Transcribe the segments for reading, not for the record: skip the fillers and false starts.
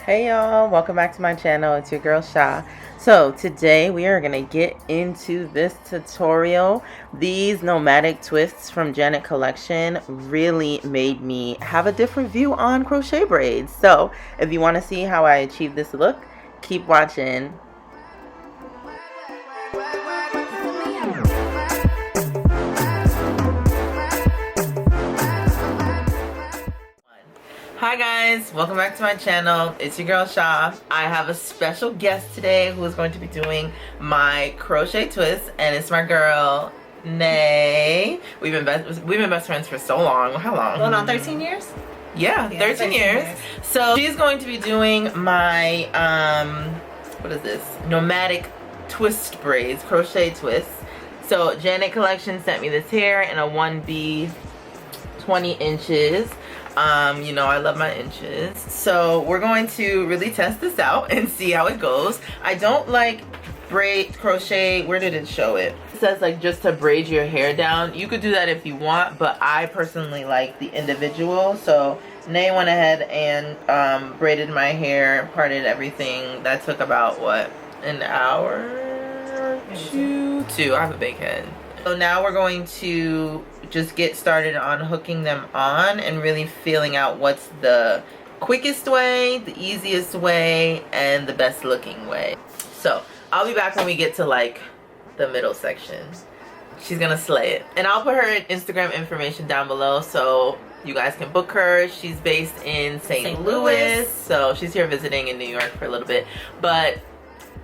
Hey y'all, welcome back to my channel. It's your girl Sha. So today we are going to get into this tutorial. These nomadic twists from Janet collection really made me have a different view on crochet braids. So if you want to see how I achieve this look, keep watching. Hi guys, welcome back to my channel. It's your girl Sha. I have a special guest today who is going to be doing my crochet twist, and it's my girl Nay. We've been best friends for so long. How long? Going on 13 years? Yeah, 13 years. So she's going to be doing my what is this? Nomadic twist braids, crochet twists. So Janet collection sent me this hair in a 1B, 20 inches. You know I love my inches, so we're going to really test this out and see how it goes. I don't like braid crochet. Where did it show it? It says like just to braid your hair down. You could do that if you want, but I personally like the individual. So Nay went ahead and braided my hair, parted everything. That took about what, an hour or two. I have a big head. So now we're going to just get started on hooking them on and really feeling out what's the quickest way, the easiest way, and the best looking way. So I'll be back when we get to like the middle section. She's gonna slay it. And I'll put her Instagram information down below so you guys can book her. She's based in St. Louis, so she's here visiting in New York for a little bit, but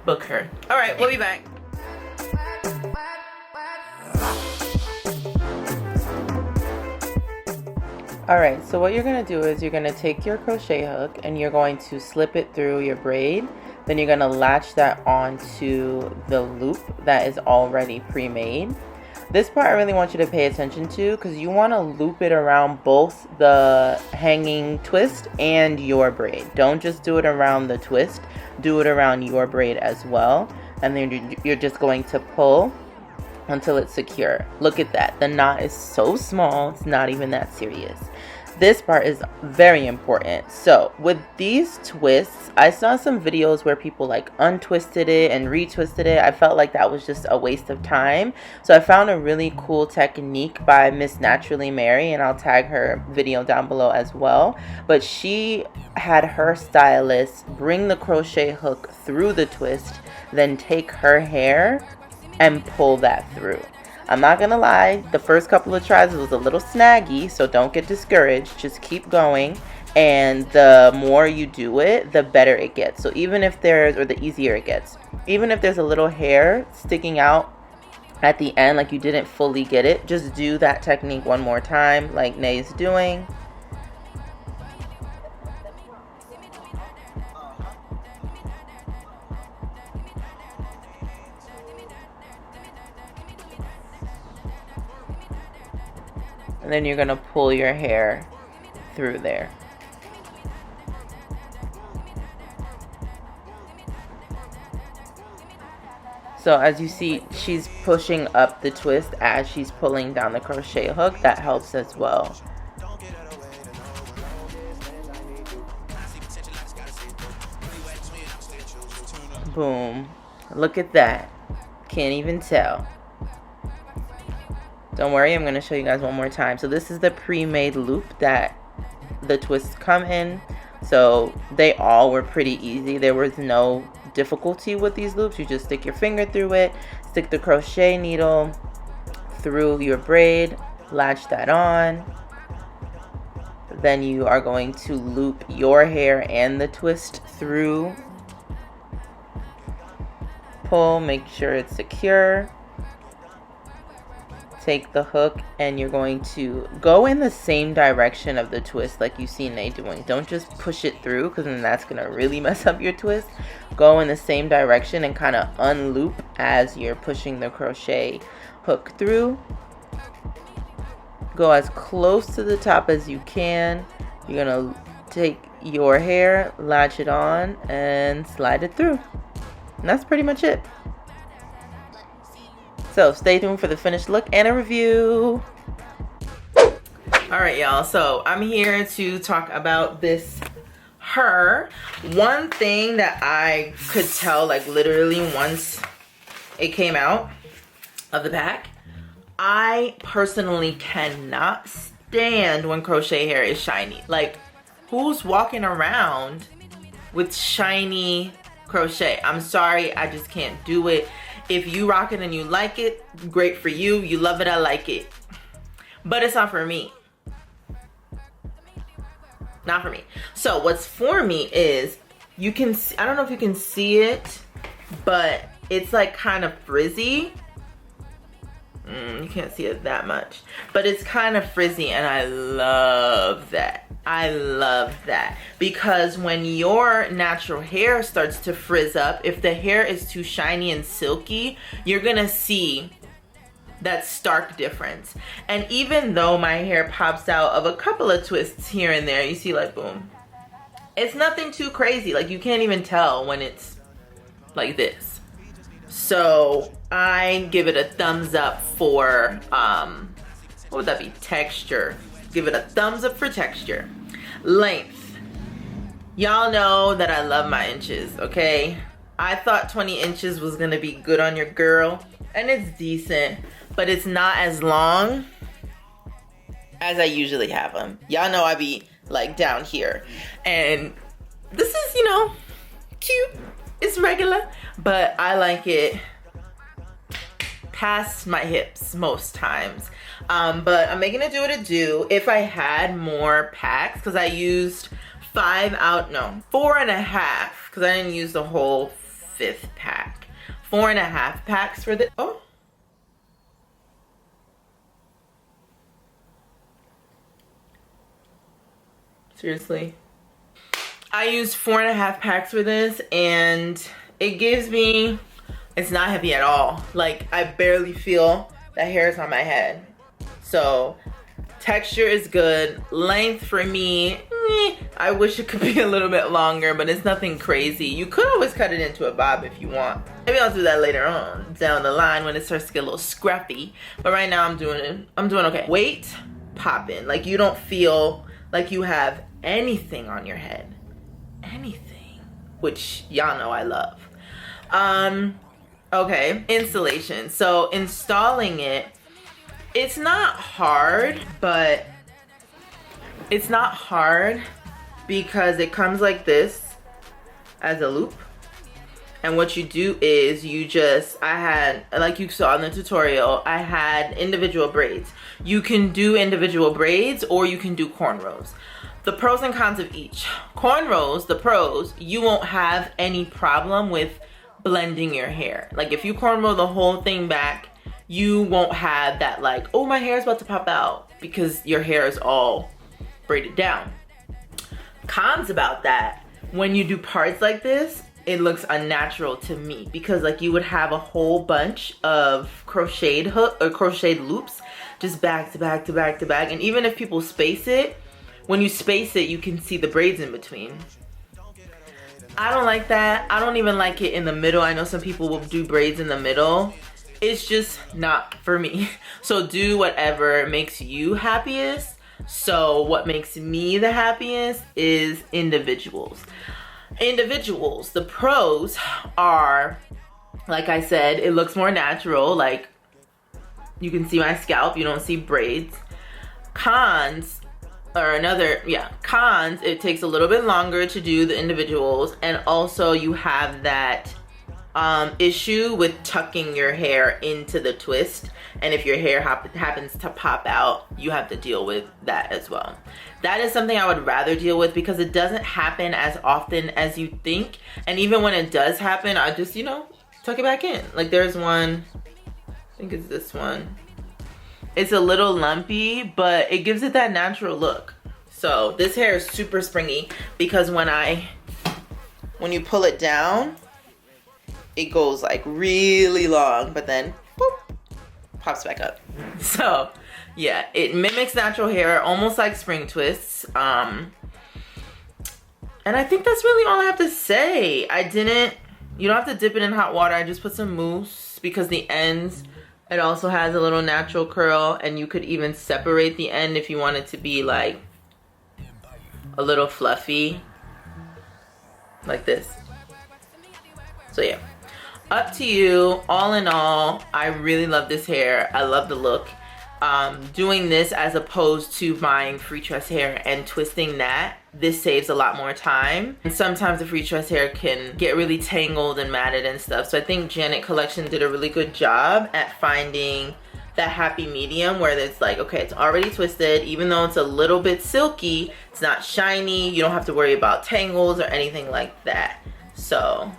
book her. All right, we'll be back. Alright, so what you're going to do is you're going to take your crochet hook and you're going to slip it through your braid. Then you're going to latch that onto the loop that is already pre-made. This part I really want you to pay attention to because you want to loop it around both the hanging twist and your braid. Don't just do it around the twist, do it around your braid as well. And then you're just going to pull until it's secure. Look at that. The knot is so small, it's not even that serious. This part is very important. So with these twists, I saw some videos where people like untwisted it and retwisted it. I felt like that was just a waste of time. So I found a really cool technique by Miss Naturally Mary, and I'll tag her video down below as well. But she had her stylist bring the crochet hook through the twist, then take her hair and pull that through. I'm not gonna lie, the first couple of tries it was a little snaggy, so don't get discouraged. Just keep going, and the more you do it, the better it gets. So even if there's, or the easier it gets, even if there's a little hair sticking out at the end, like you didn't fully get it, just do that technique one more time like Nay's doing. And then you're going to pull your hair through there. So as you see, she's pushing up the twist as she's pulling down the crochet hook. That helps as well. Boom. Look at that. Can't even tell. Don't worry, I'm going to show you guys one more time. So this is the pre-made loop that the twists come in. So they all were pretty easy. There was no difficulty with these loops. You just stick your finger through it, stick the crochet needle through your braid, latch that on. Then you are going to loop your hair and the twist through. Pull, make sure it's secure. Take the hook and you're going to go in the same direction of the twist like you see Nay doing. Don't just push it through because then that's going to really mess up your twist. Go in the same direction and kind of unloop as you're pushing the crochet hook through. Go as close to the top as you can. You're going to take your hair, latch it on, and slide it through. And that's pretty much it. So stay tuned for the finished look and a review. Alright y'all, so I'm here to talk about this her. One thing that I could tell, like literally once it came out of the pack, I personally cannot stand when crochet hair is shiny. Like, who's walking around with shiny crochet? I'm sorry, I just can't do it. If you rock it and you like it, great for you. You love it, I like it. But it's not for me. Not for me. So what's for me is, you can see, I don't know if you can see it, but it's like kind of frizzy. You can't see it that much, but it's kind of frizzy, and I love that. I love that, because when your natural hair starts to frizz up, if the hair is too shiny and silky, you're gonna see that stark difference. And even though my hair pops out of a couple of twists here and there, you see, like, boom, it's nothing too crazy. Like, you can't even tell when it's like this. So I give it a thumbs up for what would that be? Texture. Give it a thumbs up for texture. Length. Y'all know that I love my inches, okay? I thought 20 inches was gonna be good on your girl, and it's decent, but it's not as long as I usually have them. Y'all know I be like down here, and this is, you know, cute. It's regular, but I like it past my hips most times. But I'm making it do what it do. If I had more packs, because I used 4.5, because I didn't use the whole 5th pack. 4.5 packs for the, oh. Seriously. I used 4.5 packs for this, and it gives me, it's not heavy at all. Like, I barely feel the hairs on my head. So texture is good. Length for me, I wish it could be a little bit longer, but it's nothing crazy. You could always cut it into a bob if you want. Maybe I'll do that later on down the line when it starts to get a little scruffy. But right now I'm doing okay. Weight, popping. Like, you don't feel like you have anything on your head. Anything, which y'all know I love. Okay, installation. So installing it, it's not hard, but it's not hard because it comes like this as a loop. And what you do is you just, I had, like you saw in the tutorial, I had individual braids. You can do individual braids or you can do cornrows. The pros and cons of each. Cornrows, the pros, you won't have any problem with blending your hair. Like, if you cornrow the whole thing back, you won't have that, like, oh, my hair is about to pop out, because your hair is all braided down. Cons about that, when you do parts like this, it looks unnatural to me, because like you would have a whole bunch of crocheted crocheted loops just back to back to back to back. And even if people space it, when you space it, you can see the braids in between. I don't like that. I don't even like it in the middle. I know some people will do braids in the middle. It's just not for me. So do whatever makes you happiest. So what makes me the happiest is individuals. Individuals, the pros are, like I said, it looks more natural. Like, you can see my scalp, you don't see braids. Cons, cons, it takes a little bit longer to do the individuals, and also you have that issue with tucking your hair into the twist, and if your hair happens to pop out, you have to deal with that as well. That is something I would rather deal with because it doesn't happen as often as you think, and even when it does happen, I just, you know, tuck it back in. Like, there's one, I think it's this one. It's a little lumpy, but it gives it that natural look. So this hair is super springy because when you pull it down, it goes like really long, but then boop, pops back up. So yeah, it mimics natural hair, almost like spring twists. And I think that's really all I have to say. You don't have to dip it in hot water. I just put some mousse because the ends, it also has a little natural curl, and you could even separate the end if you want it to be like a little fluffy. like this. So yeah, up to you. All in all, I really love this hair. I love the look. Doing this as opposed to buying free tress hair and twisting that, this saves a lot more time. And sometimes the free tress hair can get really tangled and matted and stuff. So I think Janet Collection did a really good job at finding that happy medium where it's like, okay, it's already twisted, even though it's a little bit silky, it's not shiny, you don't have to worry about tangles or anything like that. So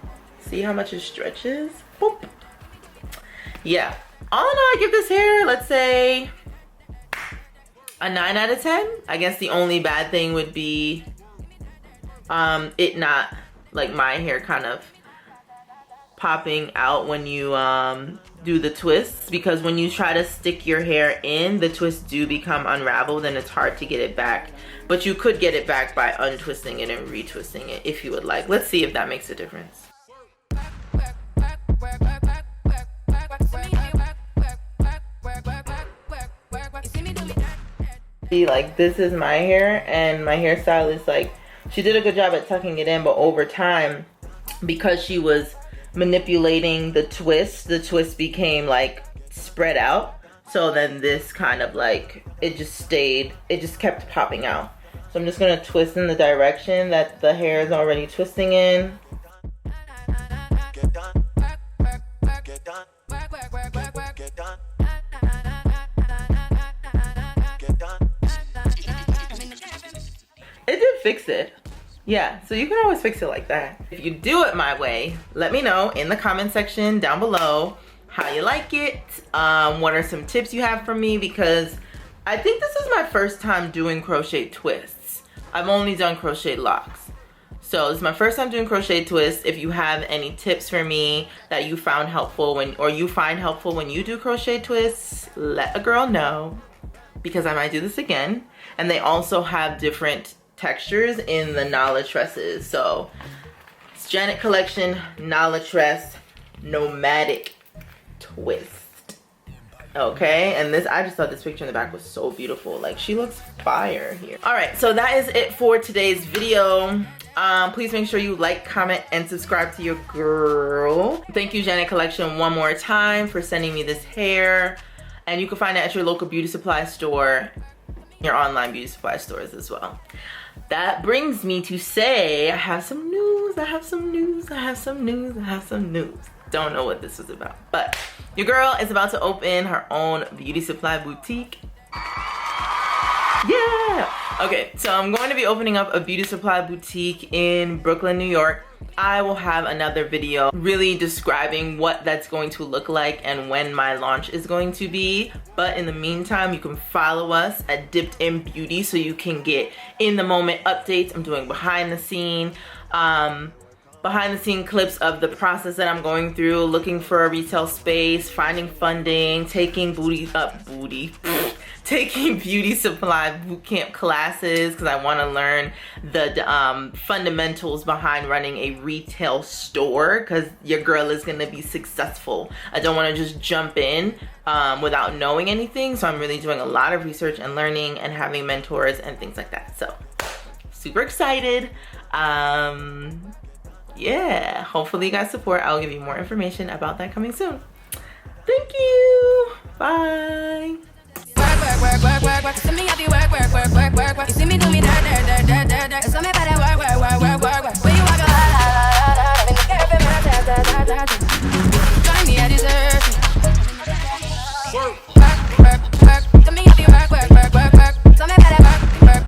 see how much it stretches? Boop. Yeah, all in all, I give this hair, let's say a 9 out of 10. I guess the only bad thing would be it not, like my hair kind of popping out when you do the twists, because when you try to stick your hair in, the twists do become unraveled and it's hard to get it back. But you could get it back by untwisting it and retwisting it if you would like. Let's see if that makes a difference. See, like this is my hair, and my hairstylist, like, she did a good job at tucking it in, but over time, because she was manipulating the twist became like spread out. So then this kind of like, it just kept popping out. So I'm just gonna twist in the direction that the hair is already twisting in. It did fix it. Yeah, so you can always fix it like that. If you do it my way, let me know in the comment section down below how you like it. What are some tips you have for me, because I think this is my first time doing crochet twists. I've only done crochet locks. So this is my first time doing crochet twists. If you have any tips for me that you found helpful you find helpful when you do crochet twists, let a girl know, because I might do this again. And they also have different textures in the Nala Tresses. So it's Janet Collection Nala Tress Nomadik twist. Okay, and this, I just thought this picture in the back was so beautiful. Like, she looks fire here. All right, so that is it for today's video. Please make sure you like, comment, and subscribe to your girl. Thank you, Janet Collection, one more time for sending me this hair. And you can find it at your local beauty supply store, your online beauty supply stores as well. That brings me to say, I have some news, I have some news, I have some news, I have some news. Don't know what this was about, but your girl is about to open her own beauty supply boutique. Yeah! Okay, so I'm going to be opening up a beauty supply boutique in Brooklyn, New York. I will have another video really describing what that's going to look like and when my launch is going to be. But in the meantime, you can follow us at Dipped in Beauty so you can get in the moment updates. I'm doing behind the scene clips of the process that I'm going through, looking for a retail space, finding funding, taking beauty supply bootcamp classes, because I want to learn the fundamentals behind running a retail store, because your girl is going to be successful. I don't want to just jump in without knowing anything, so I'm really doing a lot of research and learning and having mentors and things like that. So super excited. Yeah, hopefully you guys support. I'll give you more information about that coming soon. Thank you. Bye. You see me do me dirt. So me better work. When you walk